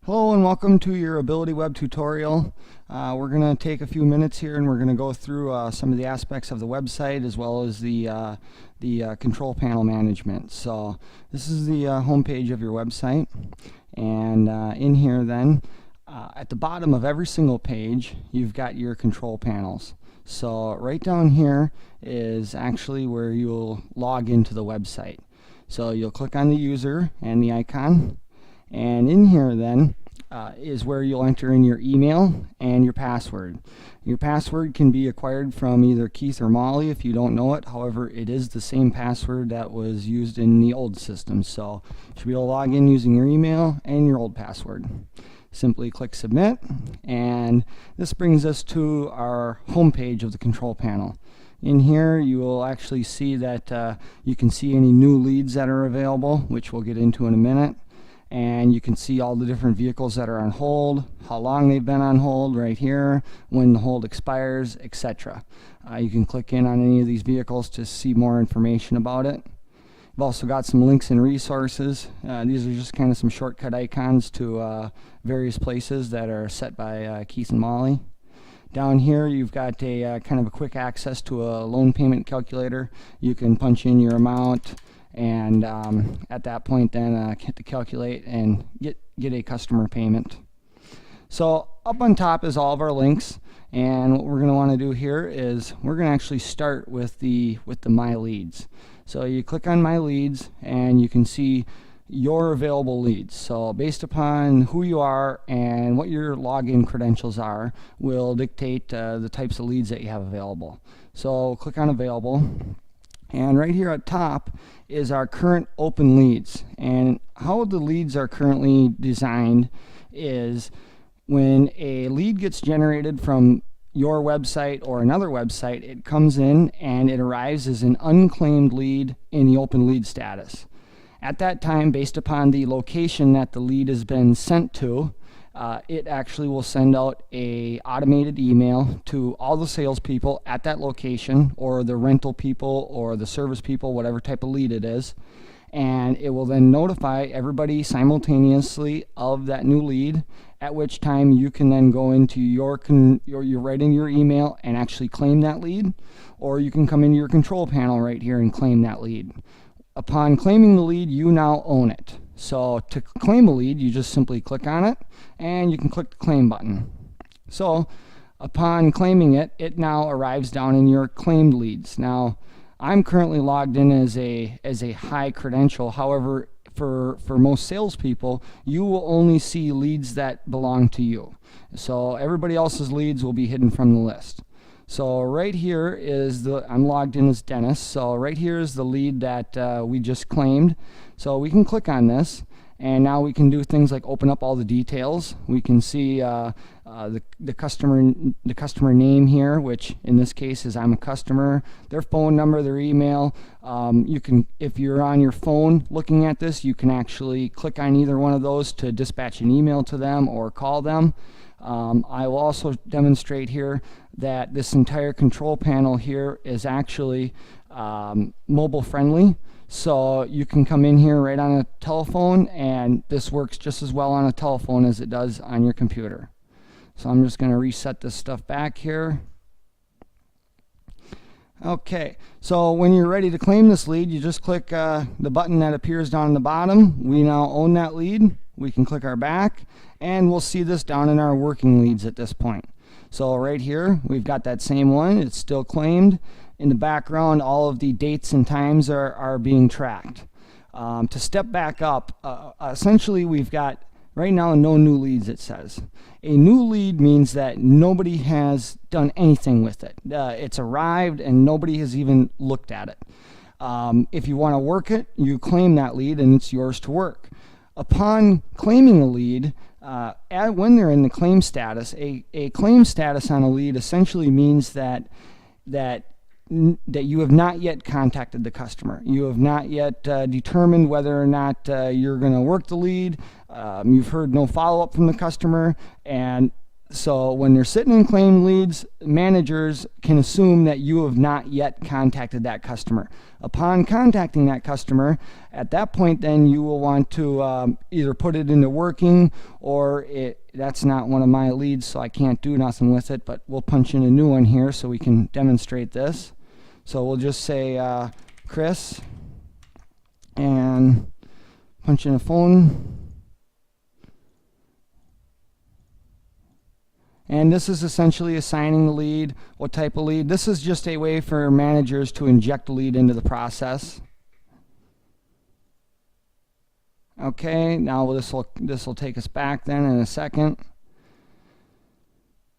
Hello and welcome to your Ability Web tutorial. We're going to take a few minutes here and we're going to go through some of the aspects of the website as well as the control panel management. So this is the home page of your website, and in here then at the bottom of every single page you've got your control panels. So right down here is actually where you'll log into the website. So you'll click on the user and the icon, and in here then is where you'll enter in your email and your password. Your password can be acquired from either Keith or Molly if you don't know it. However, it is the same password that was used in the old system. So you should be able to log in using your email and your old password. Simply click submit, and this brings us to our home page of the control panel. In here you will actually see that you can see any new leads that are available, which we'll get into in a minute. And you can see all the different vehicles that are on hold, how long they've been on hold right here, when the hold expires, etc. You can click in on any of these vehicles to see more information about it. We've also got some links and resources. These are just kind of some shortcut icons to various places that are set by Keith and Molly. Down here you've got a kind of a quick access to a loan payment calculator. You can punch in your amount, and at that point then hit the calculate and get a customer payment. So up on top is all of our links, and what we're going to want to do here is we're going to actually start with the My Leads. So you click on My Leads and you can see your available leads. So based upon who you are and what your login credentials are will dictate the types of leads that you have available. So click on Available. And right here at top is our current open leads. And how the leads are currently designed is when a lead gets generated from your website or another website, it comes in and it arrives as an unclaimed lead in the open lead status. At that time, based upon the location that the lead has been sent to, it actually will send out a automated email to all the salespeople at that location, or the rental people or the service people, whatever type of lead it is, and it will then notify everybody simultaneously of that new lead, at which time you can then go into you write in your email and actually claim that lead, or you can come into your control panel right here and claim that lead. Upon claiming the lead, you now own it. So to claim a lead, you just simply click on it and you can click the claim button. So upon claiming it, it now arrives down in your claimed leads. Now I'm currently logged in as a high credential. However, for most salespeople, you will only see leads that belong to you. So everybody else's leads will be hidden from the list. So right here is I'm logged in as Dennis, so right here is the lead that we just claimed. So we can click on this, and now we can do things like open up all the details. We can see the customer name here, which in this case is I'm a customer, their phone number, their email. You can, if you're on your phone looking at this, you can actually click on either one of those to dispatch an email to them or call them. I will also demonstrate here that this entire control panel here is actually mobile friendly. So you can come in here right on a telephone, and this works just as well on a telephone as it does on your computer. So I'm just going to reset this stuff back here. Okay, so when you're ready to claim this lead, you just click the button that appears down in the bottom. We now own that lead. We can click our back, and we'll see this down in our working leads at this point. So right here, we've got that same one. It's still claimed. In the background, all of the dates and times are being tracked. To step back up, essentially we've got right now no new leads, it says. A new lead means that nobody has done anything with it. It's arrived and nobody has even looked at it. If you want to work it, you claim that lead and it's yours to work. Upon claiming a lead, when they're in the claim status, a claim status on a lead essentially means that you have not yet contacted the customer. You have not yet determined whether or not you're going to work the lead. You've heard no follow-up from the customer, and So when they're sitting in claimed leads, managers can assume that you have not yet contacted that customer. Upon contacting that customer, at that point then you will want to either put it into working, or that's not one of my leads, so I can't do nothing with it, but we'll punch in a new one here so we can demonstrate this. So we'll just say Chris and punch in a phone. And this is essentially assigning the lead, what type of lead. This is just a way for managers to inject a lead into the process. Okay, now this will take us back then in a second.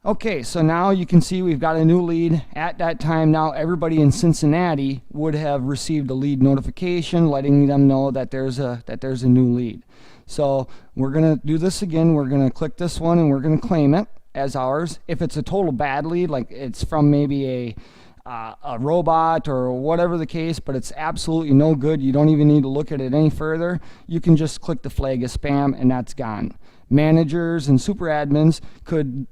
Okay, so now you can see we've got a new lead. At that time now, everybody in Cincinnati would have received a lead notification letting them know that there's a new lead. So we're going to do this again. We're going to click this one and we're going to claim it as ours. If it's a total bad lead, like it's from maybe a robot or whatever the case, but it's absolutely no good, you don't even need to look at it any further, you can just click the flag as spam and that's gone. Managers and super admins could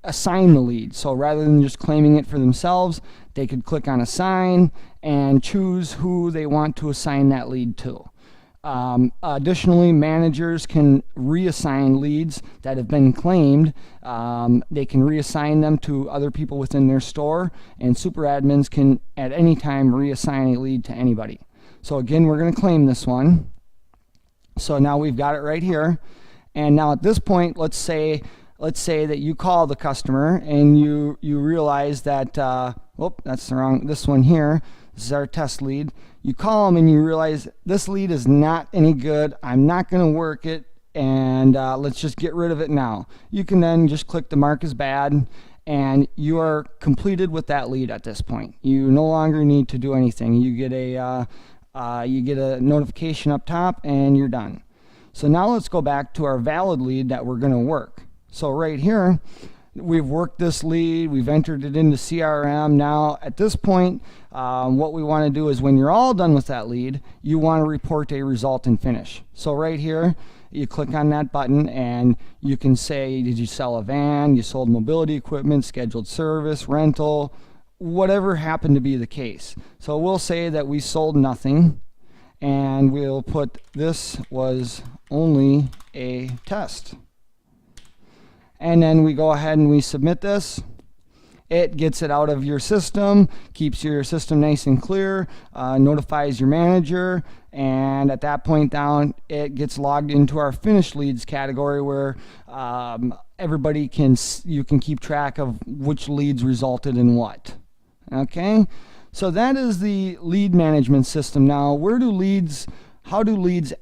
assign the lead. So rather than just claiming it for themselves, they could click on assign and choose who they want to assign that lead to. Additionally, managers can reassign leads that have been claimed. They can reassign them to other people within their store, and super admins can at any time reassign a lead to anybody. So again, we're going to claim this one. So now we've got it right here. And now at this point, let's say that you call the customer and you realize that that's the wrong, this one here, this is our test lead. You call them and you realize this lead is not any good, I'm not going to work it, and let's just get rid of it now. You can then just click the mark as bad and you are completed with that lead at this point. You no longer need to do anything. You get a notification up top and you're done. So now let's go back to our valid lead that we're going to work. So right here, we've worked this lead, we've entered it into CRM. Now at this point, what we want to do is when you're all done with that lead, you want to report a result and finish. So right here, you click on that button and you can say, did you sell a van, you sold mobility equipment, scheduled service, rental, whatever happened to be the case. So we'll say that we sold nothing, and we'll put this was only a test. And then we go ahead and we submit this. It gets it out of your system, keeps your system nice and clear, notifies your manager, and at that point down, it gets logged into our finished leads category where you can keep track of which leads resulted in what. Okay, so that is the lead management system. Now, how do leads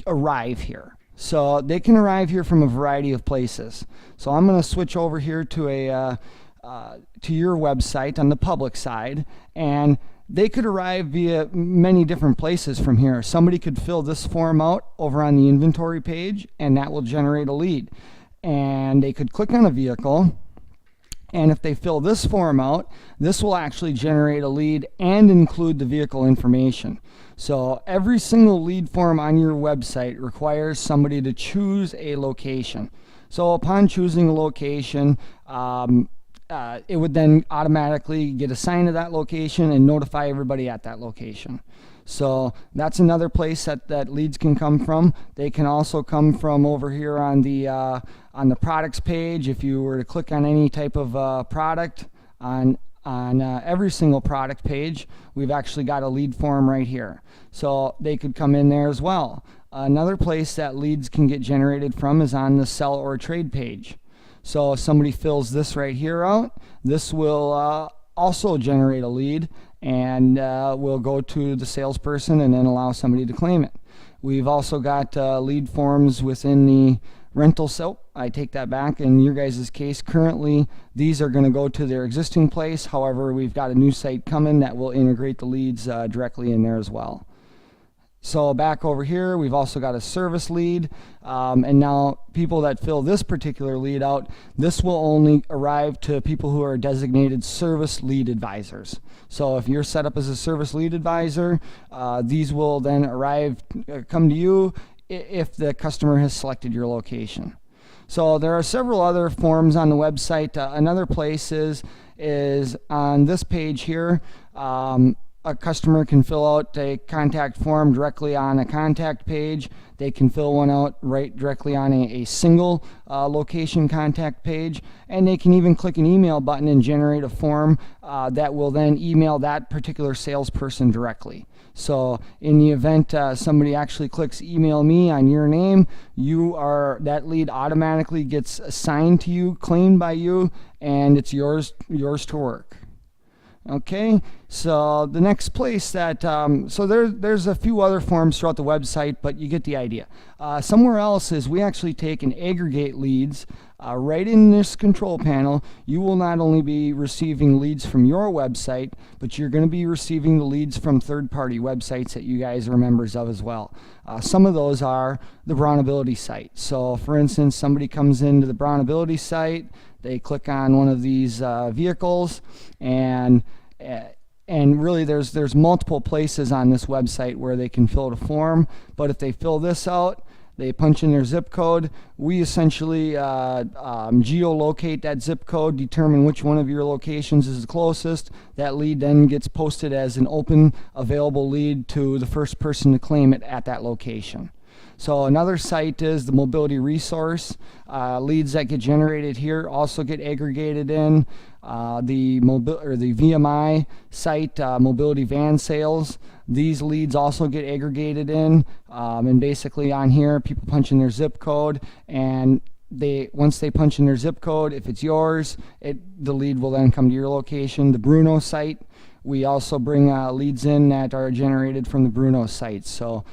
arrive here? So they can arrive here from a variety of places. So I'm going to switch over here to your website on the public side, and they could arrive via many different places from here. Somebody could fill this form out over on the inventory page, and that will generate a lead. And they could click on a vehicle, and if they fill this form out, this will actually generate a lead and include the vehicle information. So every single lead form on your website requires somebody to choose a location. So upon choosing a location, it would then automatically get assigned to that location and notify everybody at that location. So that's another place that leads can come from. They can also come from over here on the products page. If you were to click on any type of product on every single product page, we've actually got a lead form right here. So they could come in there as well. Another place that leads can get generated from is on the sell or trade page. So if somebody fills this right here out, this will also generate a lead, and we'll go to the salesperson and then allow somebody to claim it. We've also got lead forms within the rental. So I take that back. In your guys' case, currently these are going to go to their existing place. However, we've got a new site coming that will integrate the leads directly in there as well. So back over here, we've also got a service lead, and now people that fill this particular lead out, this will only arrive to people who are designated service lead advisors. So if you're set up as a service lead advisor, these will then come to you if the customer has selected your location. So there are several other forms on the website. Another place is on this page here. A customer can fill out a contact form directly on a contact page. They can fill one out right directly on a single location contact page, and they can even click an email button and generate a form that will then email that particular salesperson directly. So in the event somebody actually clicks email me on your name, that lead automatically gets assigned to you, claimed by you, and it's yours to work. Okay, so the next place that, so there's a few other forms throughout the website, but you get the idea. Somewhere else is we actually take and aggregate leads right in this control panel. You will not only be receiving leads from your website, but you're going to be receiving the leads from third-party websites that you guys are members of as well. Some of those are the Brownability site. So for instance, somebody comes into the Brownability site, they click on one of these vehicles, and really there's multiple places on this website where they can fill out a form. But if they fill this out, they punch in their zip code. We essentially geolocate that zip code, determine which one of your locations is the closest. That lead then gets posted as an open available lead to the first person to claim it at that location. So another site is the Mobility Resource. Leads that get generated here also get aggregated in. The VMI site, Mobility Van Sales. These leads also get aggregated in, and basically on here people punch in their zip code, and once they punch in their zip code, if it's yours, the lead will then come to your location. The Bruno site, we also bring leads in that are generated from the Bruno site. So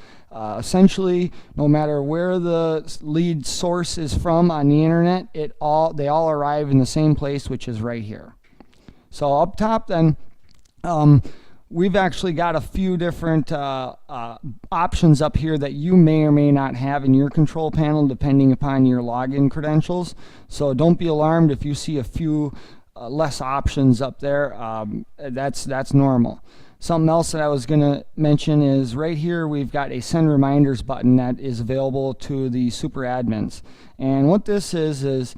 essentially, no matter where the lead source is from on the internet, they all arrive in the same place, which is right here. So up top then, we've actually got a few different options up here that you may or may not have in your control panel depending upon your login credentials. So don't be alarmed if you see a few less options up there. That's normal. Something else that I was going to mention is right here we've got a send reminders button that is available to the super admins. And what this is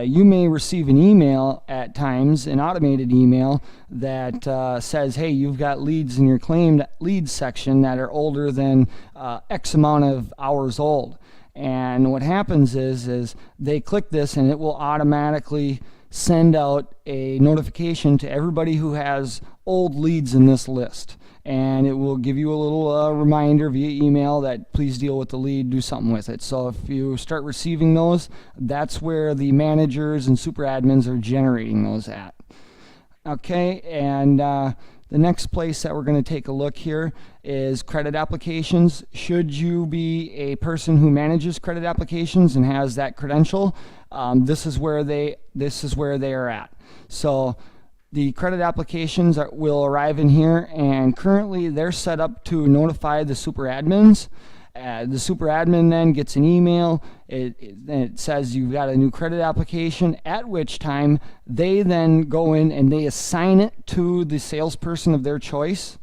you may receive an email at times, an automated email that says, hey, you've got leads in your claimed leads section that are older than X amount of hours old. And what happens is they click this and it will automatically send out a notification to everybody who has old leads in this list, and it will give you a little reminder via email that please deal with the lead, do something with it. So if you start receiving those, that's where the managers and super admins are generating those at. Okay, and the next place that we're going to take a look here is credit applications. Should you be a person who manages credit applications and has that credential, this is where they are at. So the credit applications will arrive in here, and currently they're set up to notify the super admins. The super admin then gets an email. It says you've got a new credit application, at which time they then go in and they assign it to the salesperson of their choice,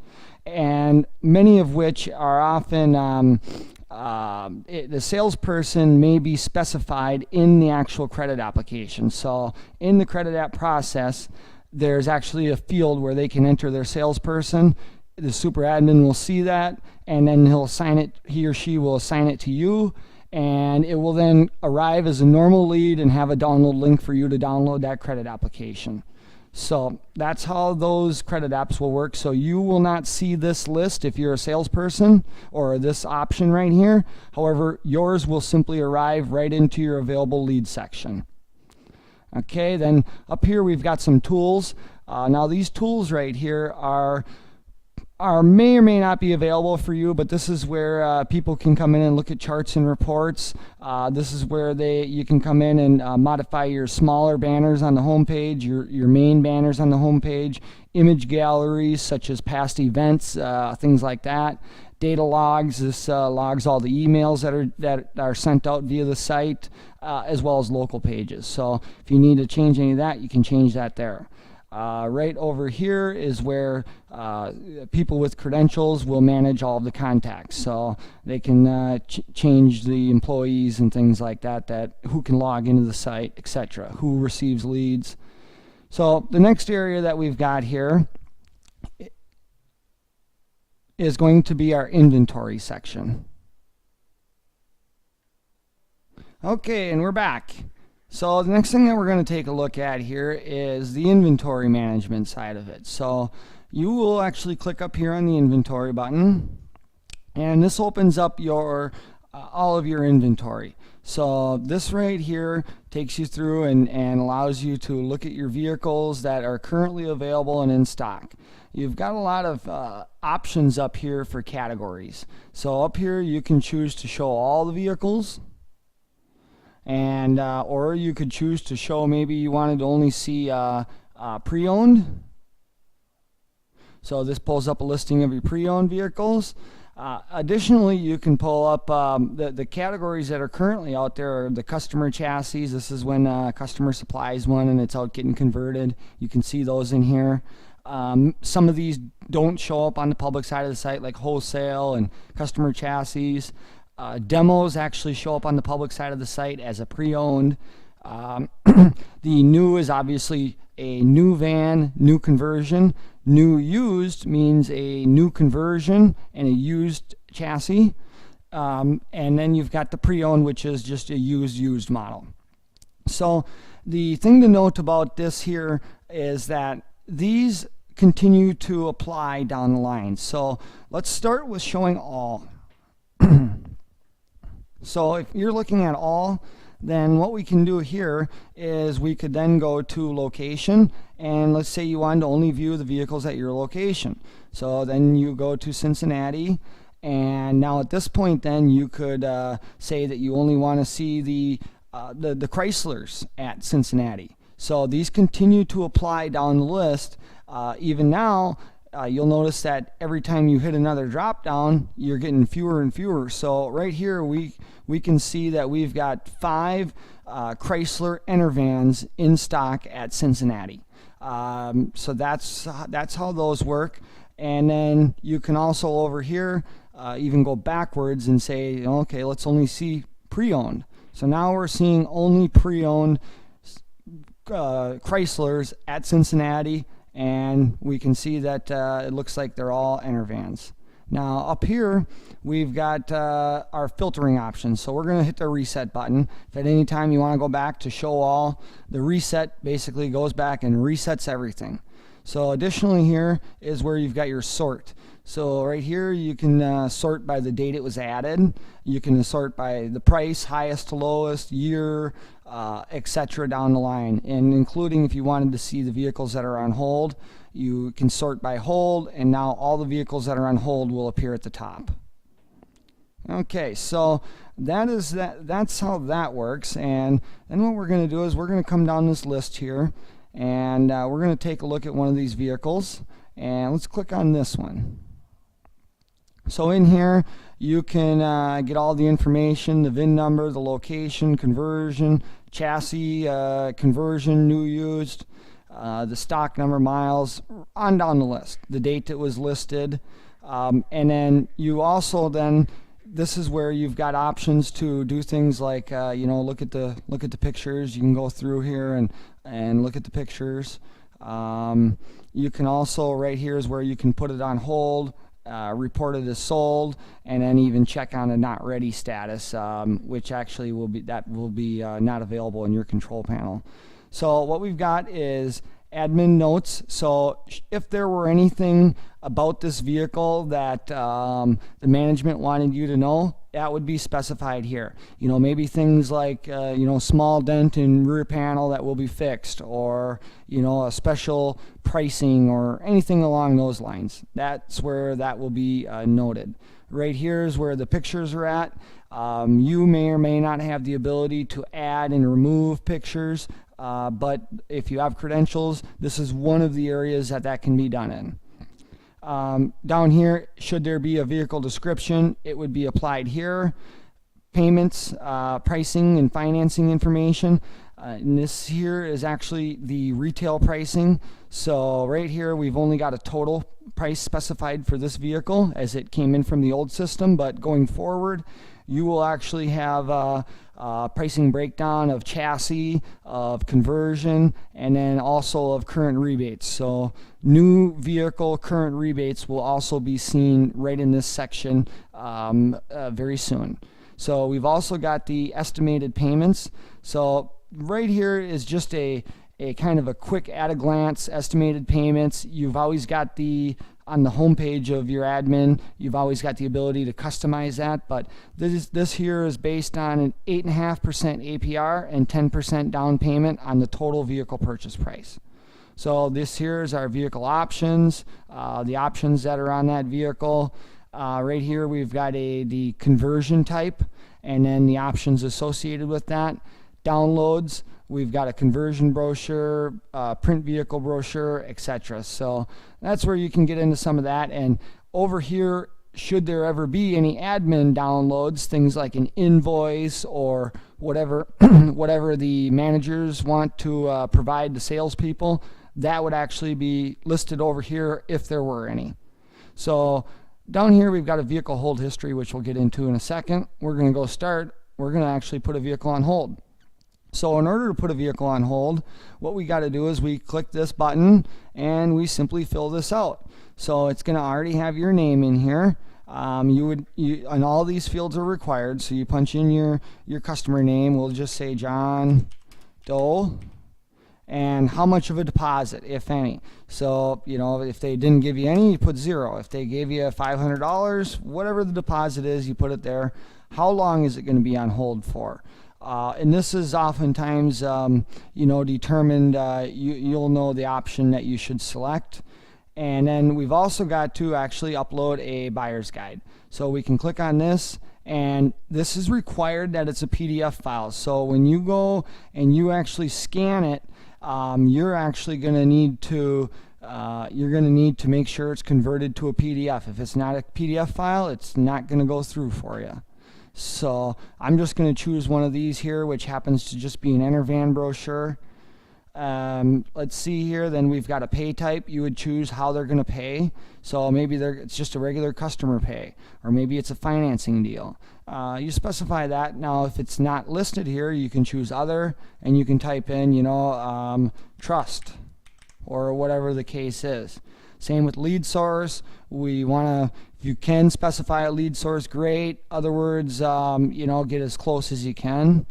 and many of which are often the salesperson may be specified in the actual credit application. So in the credit app process, there's actually a field where they can enter their salesperson. The super admin will see that, and then he or she will assign it to you, and it will then arrive as a normal lead and have a download link for you to download that credit application. So that's how those credit apps will work. So you will not see this list if you're a salesperson, or this option right here. However, yours will simply arrive right into your available lead section. Okay, then up here we've got some tools. Now these tools right here are may or may not be available for you, but this is where people can come in and look at charts and reports. This is where you can come in and modify your smaller banners on the home page, your main banners on the home page, image galleries such as past events, things like that. Data logs, this logs all the emails that are sent out via the site, as well as local pages. So if you need to change any of that, you can change that there. Right over here is where people with credentials will manage all of the contacts. So they can change the employees and things like that, who can log into the site, etc., who receives leads. So the next area that we've got here is going to be our inventory section. Okay, and we're back. So the next thing that we're going to take a look at here is the inventory management side of it. So you will actually click up here on the inventory button, and this opens up your all of your inventory. So this right here takes you through and allows you to look at your vehicles that are currently available and in stock. You've got a lot of options up here for categories. So up here you can choose to show all the vehicles, and or you could choose to show, maybe you wanted to only see pre-owned. So this pulls up a listing of your pre-owned vehicles. Additionally, you can pull up the categories that are currently out there are the customer chassis. This is when customer supplies one and it's out getting converted. You can see those in here. Some of these don't show up on the public side of the site, like wholesale and customer chassis. Demos actually show up on the public side of the site as a pre-owned. The new is obviously a new van, new conversion. New used means a new conversion and a used chassis. And then you've got the pre-owned, which is just a used model. So the thing to note about this here is that these continue to apply down the line. So let's start with showing all. So if you're looking at all, then what we can do here is we could then go to location, and let's say you wanted to only view the vehicles at your location. So then you go to Cincinnati, and now at this point then you could say that you only want to see the Chryslers at Cincinnati. So these continue to apply down the list. Even now, you'll notice that every time you hit another drop down, you're getting fewer and fewer. So right here we can see that we've got 5 Chrysler Enervans in stock at Cincinnati. So that's how those work. And then you can also over here even go backwards and say, okay, let's only see pre-owned. So now we're seeing only pre-owned Chryslers at Cincinnati, and we can see that it looks like they're all Enervans. Now up here we've got our filtering options, so we're going to hit the reset button. If at any time you want to go back to show all, the reset basically goes back and resets everything. So additionally here is where you've got your sort. So right here you can sort by the date it was added. You can sort by the price, highest to lowest, year, etc. down the line, and including if you wanted to see the vehicles that are on hold, you can sort by hold, and now all the vehicles that are on hold will appear at the top. Okay, so that's how that works. And then what we're going to do is we're going to come down this list here, and we're going to take a look at one of these vehicles, and let's click on this one. So in here you can get all the information, the VIN number, the location, conversion, chassis, conversion, new, used, the stock number, miles, on down the list, the date it was listed, and then you also this is where you've got options to do things like look at the pictures. You can go through here and look at the pictures. You can also, right here is where you can put it on hold, report it as sold, and then even check on a not ready status, which actually will be not available in your control panel. So what we've got is admin notes. So if there were anything about this vehicle that the management wanted you to know, that would be specified here. Maybe things like small dent in rear panel that will be fixed, or a special pricing or anything along those lines. That's where that will be noted. Right here is where the pictures are at. You may or may not have the ability to add and remove pictures, but if you have credentials, this is one of the areas that can be done in. Down here, should there be a vehicle description, it would be applied here. Payments, pricing, and financing information. And this here is actually the retail pricing. So right here we've only got a total price specified for this vehicle as it came in from the old system, but going forward you will actually have pricing breakdown of chassis, of conversion, and then also of current rebates. So new vehicle current rebates will also be seen right in this section very soon. So we've also got the estimated payments. So right here is just a kind of a quick at-a-glance estimated payments. You've always got on the home page of your admin, you've always got the ability to customize that, but this here is based on an 8.5% APR and 10% down payment on the total vehicle purchase price. So this here is our vehicle options, the options that are on that vehicle. Right here we've got the conversion type and then the options associated with that. Downloads, we've got a conversion brochure, print vehicle brochure, etc. So that's where you can get into some of that. And over here, should there ever be any admin downloads, things like an invoice or whatever whatever the managers want to provide to salespeople, that would actually be listed over here if there were any. So down here we've got a vehicle hold history, which we'll get into in a second. We're going to go start. We're going to actually put a vehicle on hold. So in order to put a vehicle on hold, what we got to do is we click this button and we simply fill this out. So it's going to already have your name in here. And all these fields are required. So you punch in your customer name. We'll just say John Doe. And how much of a deposit, if any. So, you know, if they didn't give you any, you put 0. If they gave you $500, whatever the deposit is, you put it there. How long is it going to be on hold for? And this is oftentimes, determined. You'll know the option that you should select. And then we've also got to actually upload a buyer's guide. So we can click on this, and this is required that it's a PDF file. So when you go and you actually scan it, you're actually going to need to make sure it's converted to a PDF. If it's not a PDF file, it's not going to go through for you. So I'm just going to choose one of these here, which happens to just be an Enervan brochure. Let's see here. Then we've got a pay type. You would choose how they're going to pay. So maybe it's just a regular customer pay, or maybe it's a financing deal. You specify that. Now, if it's not listed here, you can choose other, and you can type in, trust, or whatever the case is. Same with lead source. If you can specify a lead source, great. Other words, get as close as you can.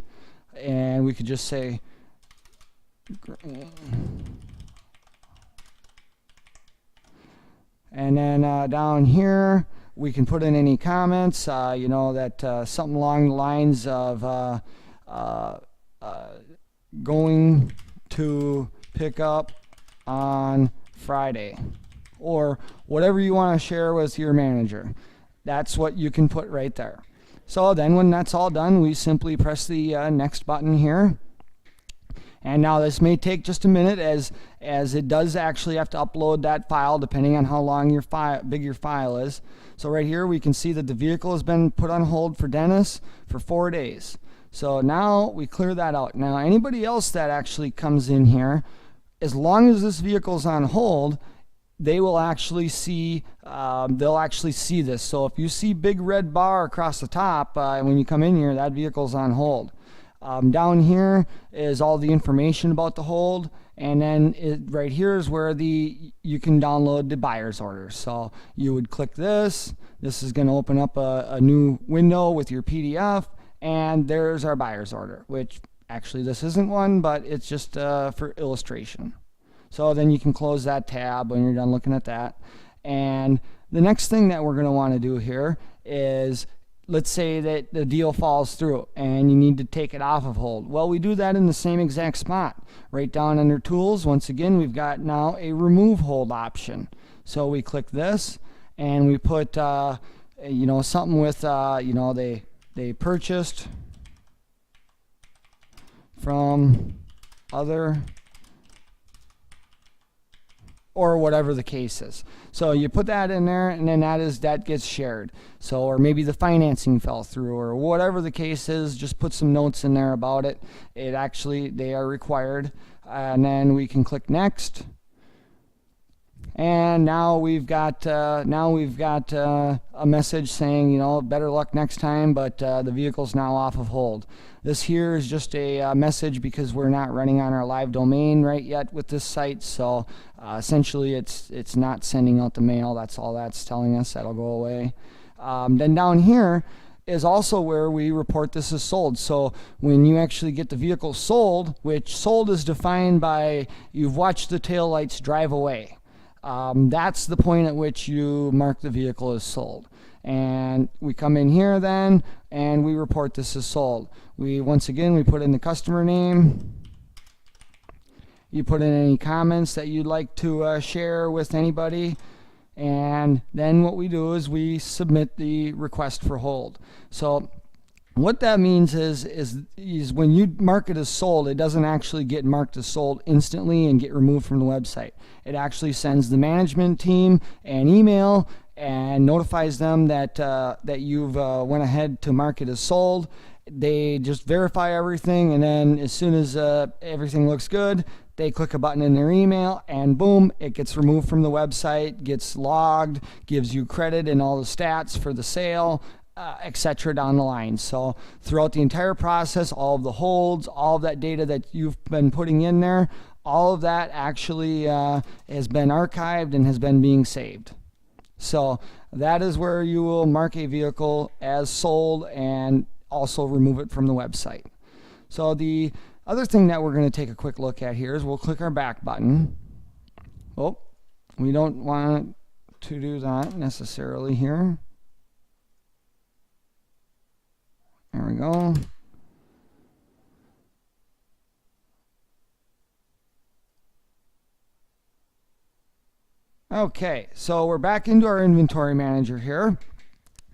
And we could just say, and then down here, we can put in any comments, something along the lines of going to pick up on Friday, or whatever you want to share with your manager. That's what you can put right there. So then when that's all done, we simply press the next button here. And now this may take just a minute as it does actually have to upload that file depending on how long big your file is. So right here we can see that the vehicle has been put on hold for Dennis for 4 days. So now we clear that out. Now anybody else that actually comes in here, as long as this vehicle is on hold, they will actually see this. So if you see big red bar across the top when you come in here, that vehicle's on hold. Down here is all the information about the hold, and then right here is where you can download the buyer's order. So you would click this. This is going to open up a new window with your PDF, and there's our buyer's order, which actually this isn't one, but it's just for illustration. So then you can close that tab when you're done looking at that. And the next thing that we're going to want to do here is, let's say that the deal falls through and you need to take it off of hold. Well, we do that in the same exact spot. Right down under tools, once again, we've got now a remove hold option. So we click this and we put something with they purchased from other or whatever the case is. So you put that in there, and then that gets shared. So, or maybe the financing fell through, or whatever the case is, just put some notes in there about it. They are required. And then we can click next. And now we've got a message saying, better luck next time, but the vehicle's now off of hold. This here is just a message because we're not running on our live domain right yet with this site. So essentially, it's not sending out the mail. That's all that's telling us. That'll go away. Then down here is also where we report this as sold. So when you actually get the vehicle sold, which sold is defined by you've watched the taillights drive away. That's the point at which you mark the vehicle as sold. And we come in here then and we report this as sold. Once again we put in the customer name. You put in any comments that you'd like to share with anybody, and then what we do is we submit the request for hold. So what that means is when you mark it as sold, it doesn't actually get marked as sold instantly and get removed from the website. It actually sends the management team an email and notifies them that you've went ahead to mark it as sold. They just verify everything, and then as soon as everything looks good, they click a button in their email, and boom, it gets removed from the website, gets logged, gives you credit and all the stats for the sale, etc. down the line. So throughout the entire process, all of the holds, all of that data that you've been putting in there, all of that actually has been archived and has been being saved. So that is where you will mark a vehicle as sold and also remove it from the website. So the other thing that we're going to take a quick look at here is we'll click our back button. Oh, we don't want to do that necessarily here. There we go. Okay, so we're back into our inventory manager here,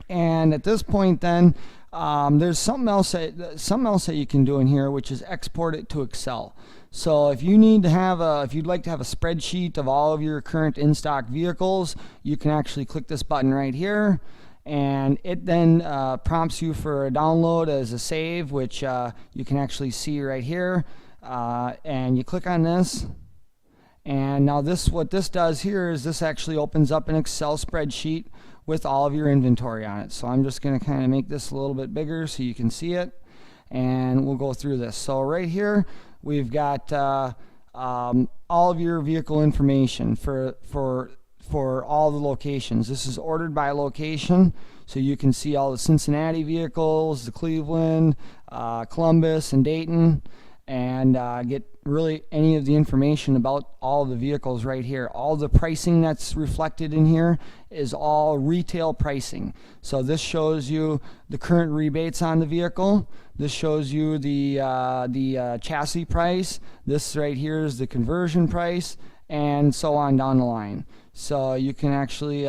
and at this point then there's something else that you can do in here, which is export it to Excel. So if you'd like to have a spreadsheet of all of your current in-stock vehicles, you can actually click this button right here, and it then prompts you for a download as a save, which you can actually see right here, and you click on this. And now what this does here is this actually opens up an Excel spreadsheet with all of your inventory on it. So I'm just going to kind of make this a little bit bigger so you can see it, and we'll go through this. So right here we've got all of your vehicle information for all the locations. This is ordered by location, so you can see all the Cincinnati vehicles, the Cleveland, Columbus, and Dayton, and get really any of the information about all of the vehicles right here. All the pricing that's reflected in here is all retail pricing. So this shows you the current rebates on the vehicle. This shows you the chassis price. This right here is the conversion price, and so on down the line. So you can actually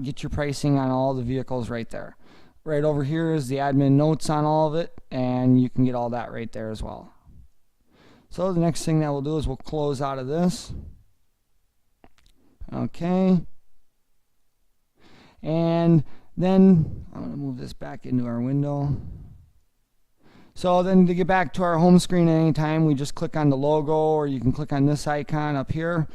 get your pricing on all the vehicles right there. Right over here is the admin notes on all of it, and you can get all that right there as well. So the next thing that we'll do is we'll close out of this. Okay. And then I'm going to move this back into our window. So then to get back to our home screen at any time, we just click on the logo, or you can click on this icon up here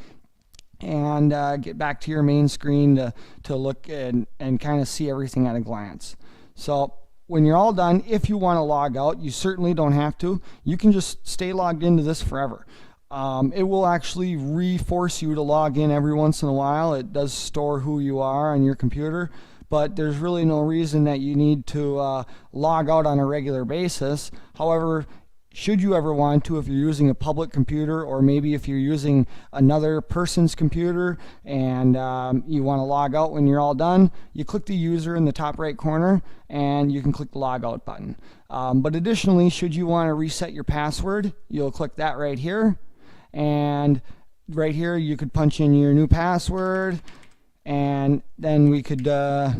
and get back to your main screen to look and kind of see everything at a glance. So when you're all done, if you want to log out, you certainly don't have to. You can just stay logged into this forever. It will actually re-force you to log in every once in a while. It does store who you are on your computer, but there's really no reason that you need to log out on a regular basis. However, should you ever want to, if you're using a public computer, or maybe if you're using another person's computer and you want to log out when you're all done, you click the user in the top right corner and you can click the log out button. But additionally, should you want to reset your password, you'll click that right here, and right here you could punch in your new password, and then we could there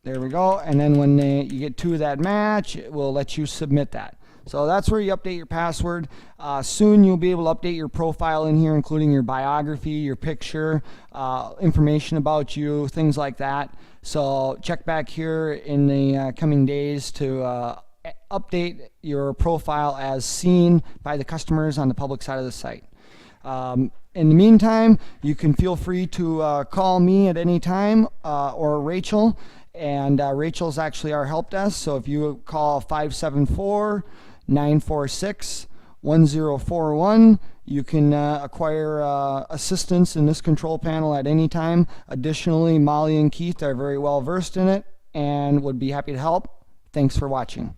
we go, and then when you get two that match, it will let you submit that. So that's where you update your password. Soon you'll be able to update your profile in here, including your biography, your picture, information about you, things like that. So check back here in the coming days to update your profile as seen by the customers on the public side of the site. In the meantime, you can feel free to call me at any time or Rachel, and Rachel's actually our help desk. So if you call 574-946-1041, you can acquire assistance in this control panel at any time. Additionally, Molly and Keith are very well versed in it and would be happy to help. Thanks for watching.